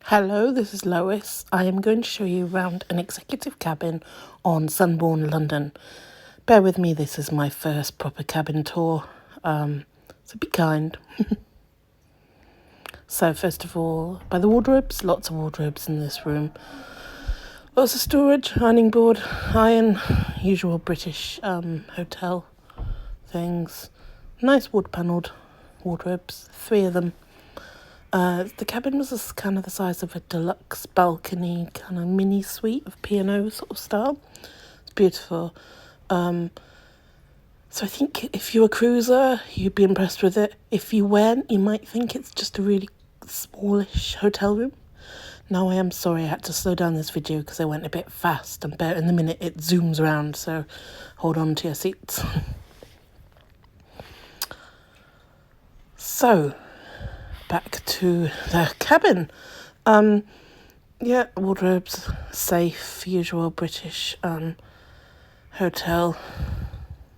Hello, this is Lois. I am going to show you around an executive cabin on Sunborn London. Bear with me, this is my first proper cabin tour, so be kind. So first of all, by the wardrobes, lots of wardrobes in this room. Lots of storage, ironing board, iron, usual British hotel things. Nice wood-panelled wardrobes, 3 of them. The cabin was kind of the size of a deluxe balcony, kind of mini suite of P&O sort of style. It's beautiful. So I think if you're a cruiser, you'd be impressed with it. If you weren't, you might think it's just a really smallish hotel room. Now I am sorry I had to slow down this video because I went a bit fast, and in the minute it zooms around, so hold on to your seats. So, back to the cabin. Yeah, wardrobes, safe, usual British hotel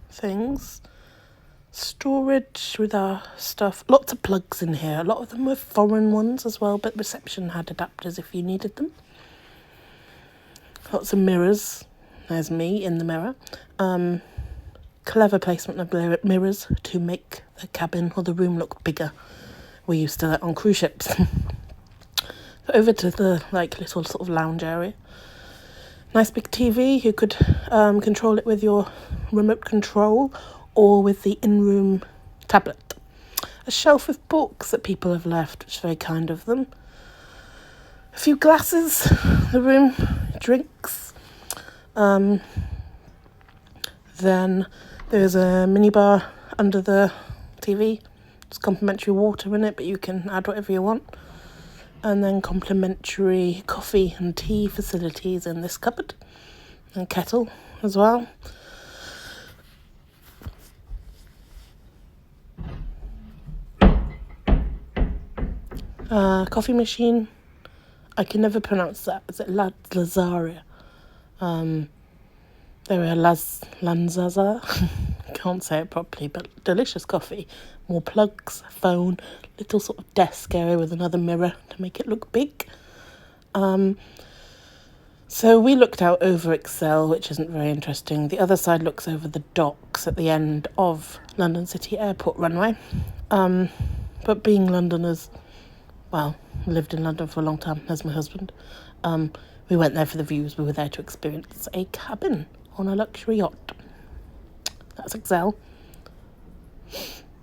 things. Storage with our stuff. Lots of plugs in here. A lot of them were foreign ones as well, but reception had adapters if you needed them. Lots of mirrors. There's me in the mirror. Clever placement of mirrors to make the cabin or the room look bigger. We're used to that on cruise ships. Over to the little sort of lounge area. Nice big TV. You could control it with your remote control or with the in-room tablet. A shelf of books that people have left, which is very kind of them. A few glasses, the room, drinks. Then there's a minibar under the TV. There's complimentary water in it, but you can add whatever you want. And then complimentary coffee and tea facilities in this cupboard. And kettle as well. Coffee machine. I can never pronounce that. Is it Lazaria? There are Lanzaza. Can't say it properly, but delicious coffee. More plugs, phone, little sort of desk area with another mirror to make it look big. So we looked out over Excel, which isn't very interesting. The other side looks over the docks at the end of London City Airport runway. But being Londoners, well, lived in London for a long time, as my husband, we went there for the views. We were there to experience a cabin on a luxury yacht. That's Excel.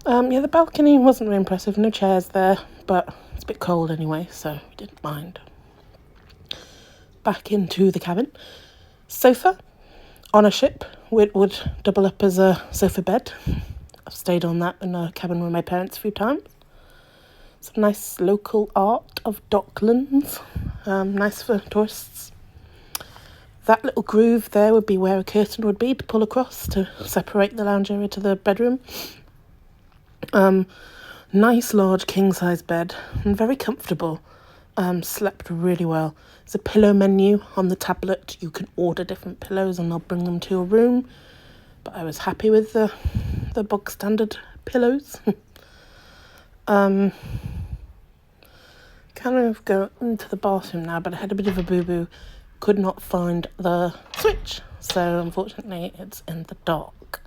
Yeah, the balcony wasn't very impressive. No chairs there, but it's a bit cold anyway, so we didn't mind. Back into the cabin. Sofa on a ship. It would double up as a sofa bed. I've stayed on that in a cabin with my parents a few times. Some nice local art of docklands. Nice for tourists. That little groove there would be where a curtain would be to pull across to separate the lounge area to the bedroom. Nice large king-size bed and very comfortable. Slept really well. There's a pillow menu on the tablet. You can order different pillows and they'll bring them to your room. But I was happy with the bog standard pillows. Kind of go into the bathroom now, but I had a bit of a boo-boo. Could not find the switch, so unfortunately it's in the dark.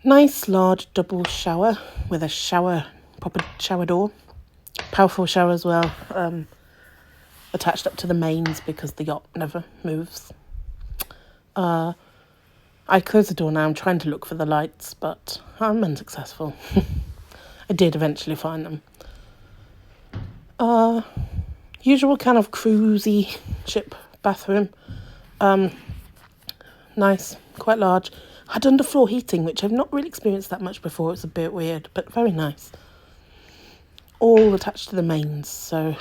Nice large double shower with a proper shower door. Powerful shower as well, attached up to the mains because the yacht never moves. I closed the door now. I'm trying to look for the lights, but I'm unsuccessful. I did eventually find them. Usual kind of cruisy ship bathroom. Nice, quite large. Had underfloor heating, which I've not really experienced that much before. It's a bit weird, but very nice. All attached to the mains, so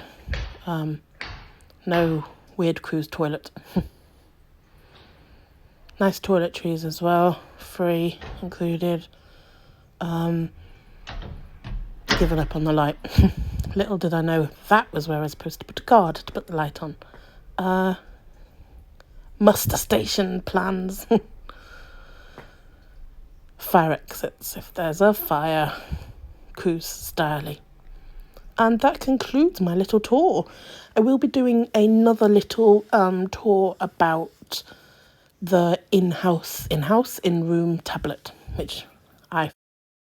no weird cruise toilet. Nice toiletries as well, free included. Given up on the light. Little did I know that was where I was supposed to put a card to put the light on. Muster station plans. Fire exits if there's a fire. Cruise style. And that concludes my little tour. I will be doing another little tour about the in-room tablet, which